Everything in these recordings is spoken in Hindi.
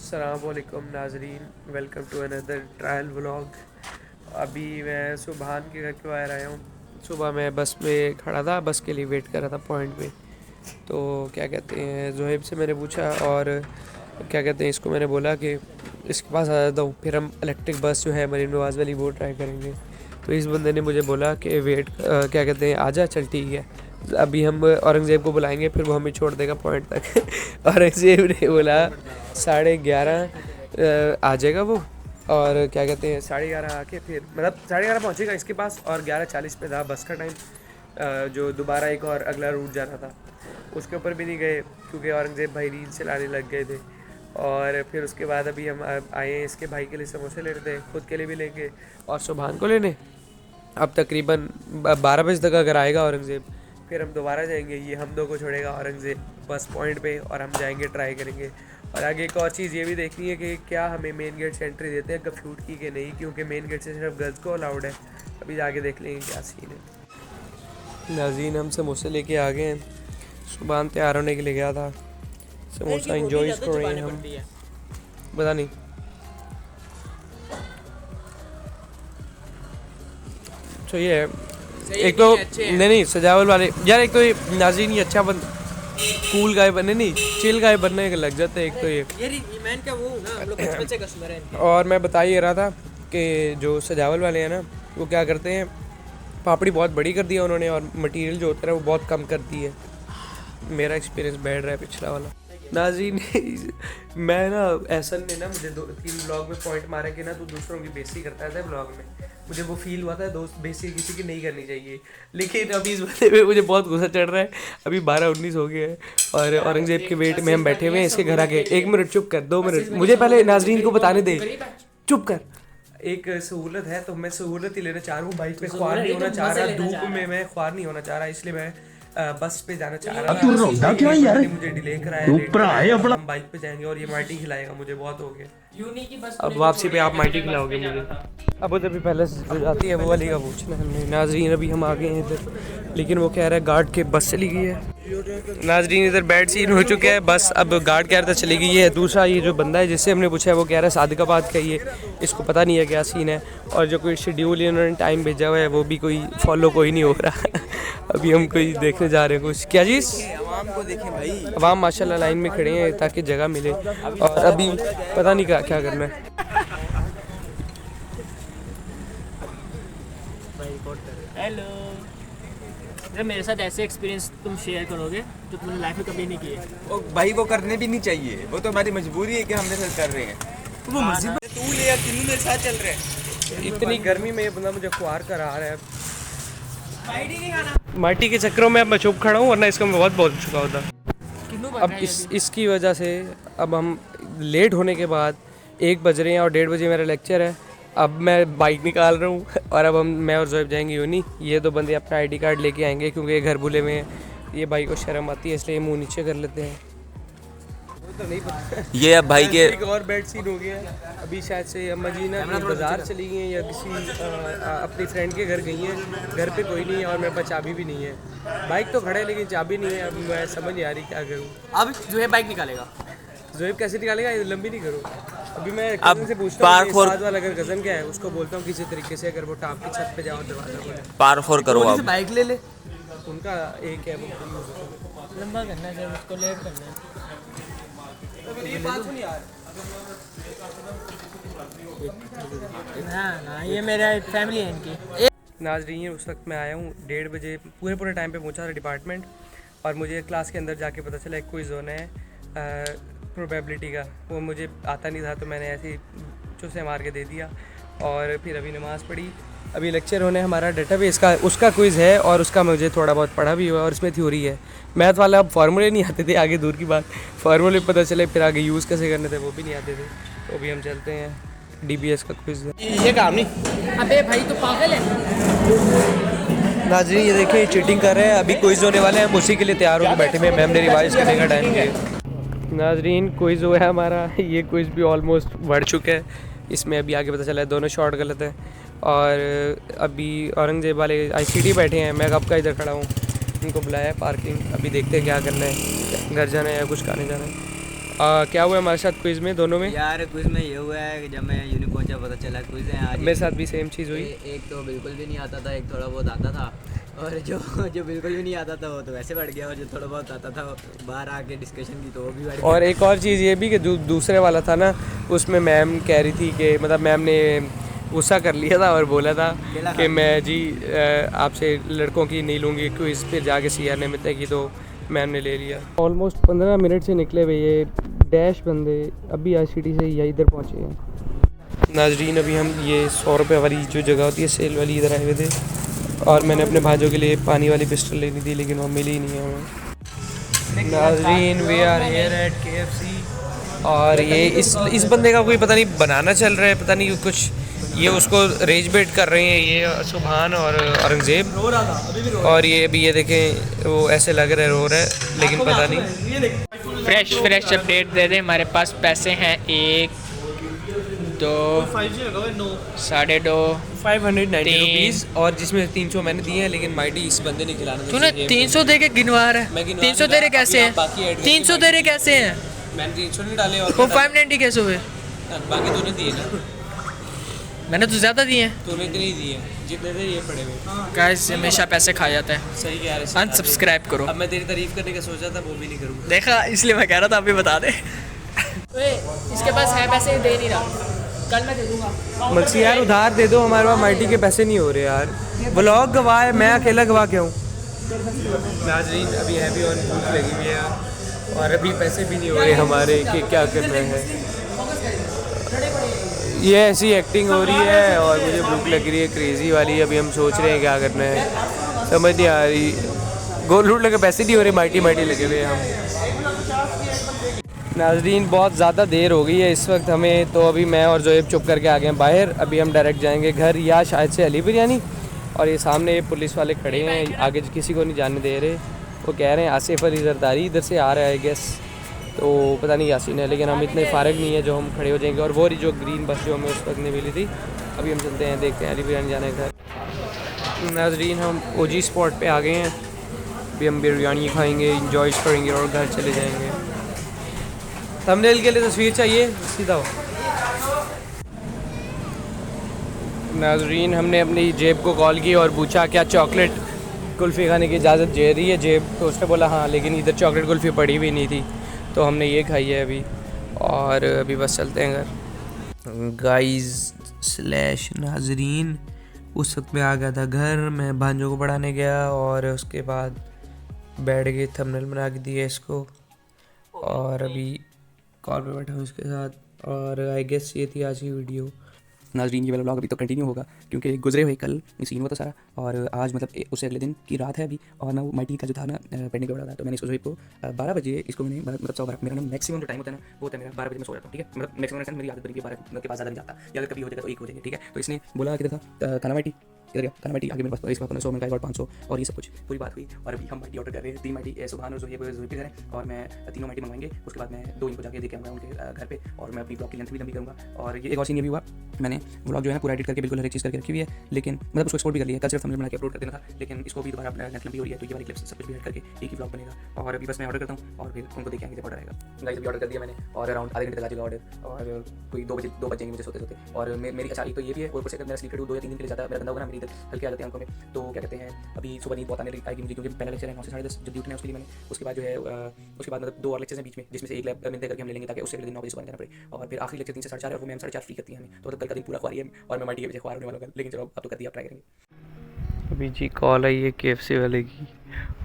अस्सलामुअलैकुम नाजरीन, welcome to another trial vlog. अभी मैं सुबहान के घर के बाहर आया हूँ। सुबह मैं बस में खड़ा था, बस के लिए वेट कर रहा था पॉइंट पे। तो क्या कहते हैं, जोहेब से मैंने पूछा और क्या कहते हैं इसको, मैंने बोला कि इसके पास आ जाता हूँ, फिर हम इलेक्ट्रिक बस जो है मरीन नवाज़ वाली वो ट्राई करेंगे। तो इस बंदे ने मुझे बोला कि वेट क्या कहते हैं आजा, चल ठीक है, अभी हम औरंगज़ेब को बुलाएंगे, फिर वो हमें छोड़ देगा पॉइंट तक। औरंगज़ेब ने बोला 11:30 आ जाएगा वो, और क्या कहते हैं 11:30 आके फिर मतलब 11:30 पहुँचेगा इसके पास, और 11:40 पे था बस का टाइम, जो दोबारा एक और अगला रूट जाना था। उसके ऊपर भी नहीं गए क्योंकि औरंगज़ेब भाई रील चलाने लग गए थे। और फिर उसके बाद अभी हम आए हैं इसके भाई के लिए समोसे ले रहे थे, खुद के लिए भी लेंगे और सुबहान को लेने। अब तकरीबन 12 बजे तक अगर आएगा औरंगज़ेब, फिर हम दोबारा जाएंगे, ये हम दो को छोड़ेगा औरंगज़ेब बस पॉइंट पे, और हम जाएंगे ट्राई करेंगे। और आगे एक और चीज़ ये भी देखनी है कि क्या हमें मेन गेट से एंट्री देते हैं गफूट की कि नहीं, क्योंकि मेन गेट से सिर्फ गर्ल्स को अलाउड है। अभी जाके देख लेंगे क्या सीन है। नाज़रीन, हम समोसे लेके आ गए हैं, सुबह तैयार होने के लिए गया था, समोसा इंजॉय कर रहे हैं हम। पता नहीं, तो ये है एक तो नहीं सजावल वाले यार, एक तो ये नाज़रीन ये अच्छा कूल गाय बनने नहीं, चिल गाय बनने के लग जाते हैं। एक तो ये मैन का वो ना, हम लोग बचपन से कस्टमर हैं इनके। और मैं बता ही रहा था कि जो सजावल वाले हैं ना, वो क्या करते हैं, पापड़ी बहुत बड़ी कर दिया उन्होंने, और मटेरियल जो होता है वो बहुत कम कर दी है। मेरा एक्सपीरियंस बैड रहा है पिछला वाला। नाज़रीन, मैं ना एहसन ने ना मुझे 2-3 ब्लॉग में पॉइंट मारा कि ना तू दूसरों की बेइज्जती करता था ब्लॉग में। मुझे वो फील हुआ था दोस्त बेइज्जती किसी की नहीं करनी चाहिए, लेकिन अभी इस बारे में मुझे बहुत गुस्सा चढ़ रहा है। अभी 12:19 हो गए हैं और औरंगज़ेब के वेट में हम बैठे हुए हैं इसके घर आके। 1 मिनट चुप कर, 2 मिनट मुझे पहले नाज़रीन को बताने दे, चुप कर। एक सहूलत है तो मैं सहूलत ही लेना चाह रहा हूँ, बाइक पे ख्वार नहीं होना चाह रहा, धूप में मैं ख्वार नहीं होना चाह रहा, इसलिए मैं बस पे जाना चाह रहा था। मुझे डिले कराया, हम बाइक पे जाएंगे और ये मार्टी खिलाएगा, मुझे बहुत हो गया। अब वापसी पे आप मार्टी खिलाओगे मुझे। अब उधर भी पहले जो जाती है वो वाली का पूछना हमने। नाज़रीन, अभी हम आ गए हैं इधर, लेकिन वो कह रहा है गार्ड के बस चली गई है। नाज़रीन, इधर बैड सीन हो चुका है, बस अब गार्ड कह रहा था चली गई है। दूसरा ये जो बंदा है जिससे हमने पूछा है वो कह रहा है सादिकाबाद का, ये इसको पता नहीं है क्या सीन है, और जो कोई शेड्यूल इन्होंने टाइम भेजा हुआ है वो भी कोई फॉलो कोई नहीं हो रहा। अभी हम कोई देखने जा रहे हैं कुछ, क्या चीज़ आवाम को देखें भाई, अवाम माशाल्लाह लाइन में खड़े हैं ताकि जगह मिले, और अभी पता नहीं क्या क्या करना है। हेलो। अरे मेरे साथ ऐसे एक्सपीरियंस तुम शेयर करोगे जो तुमने लाइफ में कभी नहीं किए। वो भाई वो करने भी नहीं चाहिए, वो तो हमारी मजबूरी है कि हम मेरे साथ कर रहे हैं। वो मर्जी तू ले या तीनों मेरे साथ चल रहे हैं। इतनी गर्मी में ये बंदा मुझे ख्वार कर आ रहा है। नहीं खाना। मार्टी के चक्करों में अब मैं चुप खड़ा हूँ, वरना इसका मैं बहुत बोल चुका होता। अब इसकी वजह से अब हम लेट होने के बाद 1 बज रहे हैं और 1:30 बजे मेरा लेक्चर है। अब मैं बाइक निकाल रहा हूँ और अब मैं और जोएब जाएंगे यूनी। ये 2 बंदे अपना ID कार्ड लेके आएंगे क्योंकि ये घर बुले में है। ये भाई को शर्म आती है इसलिए मुँह नीचे कर लेते हैं। तो नहीं पता ये अब भाई के एक और बेड सीन हो गया है। अभी शायद से अम्मा जी ना बाज़ार चली गई हैं या किसी अपनी फ्रेंड के घर गई हैं। घर पे कोई नहीं है और मेरे पास चाबी भी नहीं है। बाइक तो खड़ा है लेकिन चाबी नहीं है। अब मैं समझ नहीं आ रही क्या करूँ। अब जो है बाइक निकालेगा, जोएब कैसे निकालेगा, ये लंबी नहीं करो। अभी मैं अब कज़न से पूछता पार हूँ फोर साथ वाला अगर कज़न क्या है उसको बोलता हूँ किसी तरीके से, अगर वो टाप की छत पे जाओ दरवाज़ा खोले। पार 4 करो अब। बाइक ले ले। उनका एक है वो लंबा करना है, उसको लेट करना है। ना ये मेरा फैमिली है इनकी। नाज़रीन, उस वक्त मैं आया हूँ 1:30 बजे, पूरे टाइम पे पहुँचा था डिपार्टमेंट, और मुझे क्लास के अंदर जाके पता चला एक क्विज़ होना है प्रोबेबिलिटी का। वो मुझे आता नहीं था तो मैंने ऐसे ही चुस्से मार के दे दिया, और फिर अभी नमाज़ पढ़ी। अभी लेक्चर होने हमारा डेटाबेस का, उसका क्विज़ है, और उसका मुझे थोड़ा बहुत पढ़ा भी हुआ, और इसमें थ्योरी है। मैथ वाला अब फार्मूले नहीं आते थे, आगे दूर की बात, फार्मूले पता चले, फिर आगे यूज़ कैसे करने थे वो भी नहीं आते थे। तो अभी हम चलते हैं, DBS का क्विज़ है। ये काम नहीं। अबे भाई तो पागल है। नाज़रीन, ये देखिए चीटिंग कर रहे हैं। अभी क्विज़ होने वाले हैं, हम उसी के लिए तैयार होकर बैठे हुए हैं। मैम ने रिवाइज़ करने का टाइम दिया। नाज़रीन, क्विज़ हुआ है हमारा, ये क्विज़ भी ऑलमोस्ट बढ़ चुका है। इसमें अभी आगे पता चला है दोनों शॉट गलत है, और अभी औरंगज़ेब वाले ICT बैठे हैं, मैं कब का इधर खड़ा हूँ। इनको बुलाया है पार्किंग, अभी देखते हैं क्या करना है, घर जाना है या कुछ खाने जाना है। क्या हुआ हमारे साथ क्विज़ में दोनों में? यार क्विज में ये हुआ है कि जब मैं यूनि पहुंचा पता चला क्विज है आज। मेरे साथ भी सेम चीज़ हुई। एक तो बिल्कुल भी नहीं आता था, एक थोड़ा बहुत आता था, और जो बिल्कुल भी नहीं आता था वो तो वैसे बढ़ गया, और जो थोड़ा बहुत आता था बाहर आके डिस्कशन की तो वो भी बढ़ गया। और एक और चीज़ ये भी कि दूसरे वाला था ना, उसमें मैम कह रही थी कि मतलब मैम ने गुस्सा कर लिया था और बोला था कि मैं जी आपसे लड़कों की नहीं लूँगी क्विज़, फिर जाके CR ने मिलता की तो मैम ने ले लिया। ऑलमोस्ट 15 मिनट से निकले हुए ये डैश बंदे अभी ICT से या इधर पहुँचे हैं। नाजरीन अभी हम ये 100 रुपये वाली जो जगह होती है सेल वाली इधर आए हुए थे, और मैंने अपने भाइयों के लिए पानी वाली पिस्टल लेनी थी लेकिन वो मिली ही नहीं है हमें। नाजरीन we are here at KFC, और ये इस बंदे का कोई पता नहीं बनाना चल रहा है, पता नहीं कुछ ये उसको रेज बेट कर रहे हैं ये सुभान और औरंगज़ेब, और ये अभी ये देखें वो ऐसे लग रहा है रो रहा है लेकिन पता नहीं। फ्रेश अपडेट दे दें, हमारे पास पैसे हैं 1 2 2.5 590 रुपीज़, और जिसमें 300 मैंने दिए हैं लेकिन माइटी इस बंदे ने खिलाना था। तूने 300 दे के गिनवा रहा है? 300 दे रहे कैसे हैं? 300 दे रहे कैसे हैं? मैंने 300 नहीं डाले और वो 590 कैसे हुए? बाकी तूने दिए ना, मैंने तो ज़्यादा दिए हैं। तूने इतने ही दिए जितने थे ये पड़े हुए। गाइस हमेशा पैसे खा जाता है। सही कह रहे हैं। अनसब्सक्राइब करो। अब मैं तेरी तारीफ करने का सोचा था वो भी नहीं करूँगा। देखा, इसलिए मैं कह रहा था अभी बता दे। इसके पास है पैसे, दे नहीं रहा, कल मैं दे दूंगा। मक्सी यार उधार दे दो, हमारे पास माइटी के पैसे नहीं हो रहे यार। व्लॉग गवाह है, मैं अकेला गवाह क्यों? नाज़रीन अभी हैवी और भूख लगी हुई है यार, और अभी पैसे भी नहीं हो रहे हमारे कि क्या करना है। ये ऐसी एक्टिंग हो रही है और मुझे भूख लग रही है क्रेज़ी वाली। अभी हम सोच रहे हैं क्या करना है, समझ नहीं आ रही। गोल लूट लगे पैसे नहीं हो रहे, माइटी लगे हुए हैं हम। नाज़रीन बहुत ज़्यादा देर हो गई है इस वक्त हमें, तो अभी मैं और जोएब चुप करके आ गए हैं बाहर। अभी हम डायरेक्ट जाएंगे घर या शायद से अली बिरयानी, और ये सामने ये पुलिस वाले खड़े हैं, आगे किसी को नहीं जाने दे रहे। वो कह रहे हैं आसिफ अली जरदारी इधर से आ रहा है गेस, तो पता नहीं यासीन है, लेकिन हम इतने फ़ारग नहीं है जो हम खड़े हो जाएंगे। और वो रही जो ग्रीन बस जो हमें उस वक्त नहीं मिली थी। अभी हम चलते हैं, देखते हैं अली बिरयानी जाने का घर। नाज़रीन हम OG स्पॉट पे आ गए हैं, अभी हम बिरयानी खाएंगे, इंजॉय करेंगे और घर चले जाएंगे। थंबनेल के लिए तस्वीर चाहिए, सीधा हो। नाज़रीन हमने अपनी जेब को कॉल की और पूछा क्या चॉकलेट कुल्फ़ी खाने की इजाज़त दे रही है जेब, तो उसने बोला हाँ, लेकिन इधर चॉकलेट कुल्फ़ी पड़ी भी नहीं थी, तो हमने ये खाई है अभी, और अभी बस चलते हैं घर। गाइस स्लैश नाज़रीन उस वक्त मैं आ गया था घर, मैं भांजों को पढ़ाने गया और उसके बाद बैठ गए, थंबनेल बना के दिए इसको, और अभी कॉल पे बैठा हूँ इसके साथ। और आई गेस ये थी आज की वीडियो। नाज़रीन ये वाला व्लॉग अभी तो कंटिन्यू होगा क्योंकि गुजरे हुए कल सीन हुआ था सारा, और आज मतलब उससे अगले दिन की रात है अभी, और ना वो माइटी का जो था ना पेंडिंग का बड़ा था, तो मैंने इसको जोहिब को 12 बजे इसको मैंने मतलब 100 मेरा ना मैक्सिमम जो टाइम होता है ना वो होता है मेरा 12 बजे मैं सो जाता हूँ, ठीक है, मतलब मैक्सिमम मेरी आदत बनी है 12 के बाद ज़्यादा नहीं जाता, या अगर कभी हो जाएगा तो 1 हो जाएगा, ठीक है। तो इसने बोला किधर था खाना माइटी, इधर गया खाना माइटी, आगे मेरे पास इस बात 100 में 500 और ये सब कुछ पूरी बात हुई, और अभी हम माइटी ऑर्डर कर रहे हैं 3 माइटी सुभान और जोहिब के घर, और मैं 3 माइटी मंगवाएंगे, उसके बाद मैं 2 इनको जाके देके आऊँगा उनके घर पे, और मैं अपनी ब्लॉग की लेंथ भी लंबी करूँगा। और ये एक और सीन ये भी हुआ, मैंने ब्लॉग जो है पूरा एडिट करके बिल्कुल हर एक चीज़ करके रखी हुई है, लेकिन मतलब उसको एक्सपोर्ट भी कर लिया, कल सिर्फ थंबनेल बना के अपलोड कर देना था, लेकिन इसको भी दोबारा अपना लेंथ लंबी हो रही है, तो ये वाली क्लिप्स सब कुछ भी ऐड करके एक ही ब्लॉग बनेगा। और अभी बस मैं ऑर्डर करता हूँ और फिर उनको देखेंगे जब ऑर्डर आएगा। गाइस अभी ऑर्डर कर दिया मैंने, और अराउंड आधे घंटे तक आ जाएगा ऑर्डर, और कोई 2 बज जाएंगे मुझे सोते सोते। और मेरी अच्छा एक तो ये भी है, और कुछ अगर मेरा स्लीप शेड्यूल 2 या 3 दिन के लिए ज़्यादा मेरा गंदा होगा ना, मेरी इधर हल्के आ जाते हैं आंखों में, तो क्या कहते हैं अभी सुबह नींद बहुत आने आएगी मुझे, क्योंकि पहला लेक्चर है 9 से 10:30 जल्दी उठना है उसके लिए मैंने, उसके बाद जो है उसके बाद मतलब 2 और लेक्चर्स हैं बीच में, जिसमें से एक लैब मिलते करके हम ले लेंगे ताकि उससे अगले दिन 9 बजे सुबह जाना पड़े, और फिर आखिरी लेक्चर 3 से 4:30 है, वो मैम 4:30 फ्री करती हैं हमें, तो कल का दिन पूरा ख्वारी है और मैं माइटी के पीछे ख्वार होने वाला हूँ, लेकिन चलो अब तो कर दिया, आप ट्राई करेंगे। अभी जी कॉल आई है KFC वाले की,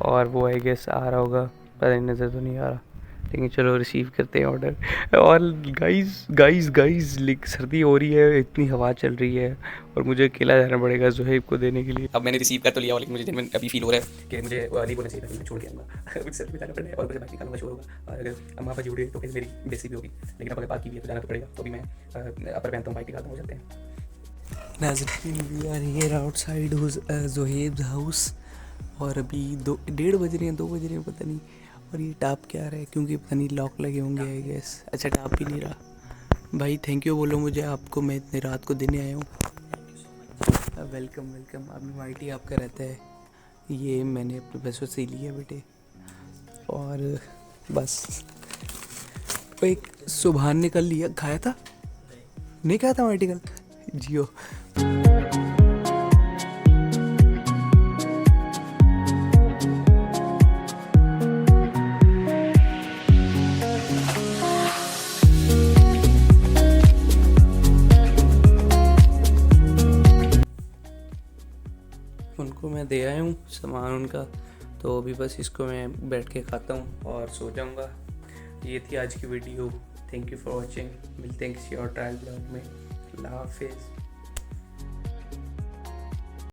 और वो आई गेस आ रहा होगा, पता नहीं नज़र तो नहीं आ रहा, लेकिन चलो रिसीव करते हैं ऑर्डर। और गाइस लिक सर्दी हो रही है, इतनी हवा चल रही है, और मुझे अकेला जाना पड़ेगा जोहेब को देने के लिए। अब मैंने रिसीव कर तो लिया, लेकिन मुझे दिन में अभी फील हो रहा है कि मुझे नहीं बोलना चाहिए था, मैं छोड़ के आऊँगा, मुझे सर्दी में जाना पड़ेगा और मुझे बाइक निकालूंगा, शोर होगा, और अगर अम्मा पापा जुड़े तो फिर मेरी बेइज्जती भी होगी, लेकिन अब अगर बात की भी है तो जाना तो पड़ेगा। तो अभी मैं अपर पहनता हूँ, बाइक निकालता हूँ, चलते हैं। नाज़रीन we are here outside Zoheb's house, और अभी 1:30 बज रहे हैं, 2 बज रहे हैं पता नहीं, और ये टाप क्या रहा है क्योंकि पता नहीं लॉक लगे होंगे आई गेस। अच्छा टाप भी नहीं रहा भाई, थैंक यू बोलो मुझे, आपको मैं इतने रात को देने आया हूँ। वेलकम आपने माइटी आपका रहता है, ये मैंने अपने पैसों से लिया बेटे, और बस एक सुभान ने कल लिया, खाया था नहीं, खाया था आर्टिकल जियो। उनको मैं दे आया हूँ सामान उनका, तो अभी बस इसको मैं बैठ के खाता हूँ और सो जाऊँगा। ये थी आज की video. Thank you for watching. मिलते हैं किसी और ट्रायल ब्लॉग में। अल्लाह हाफिज़।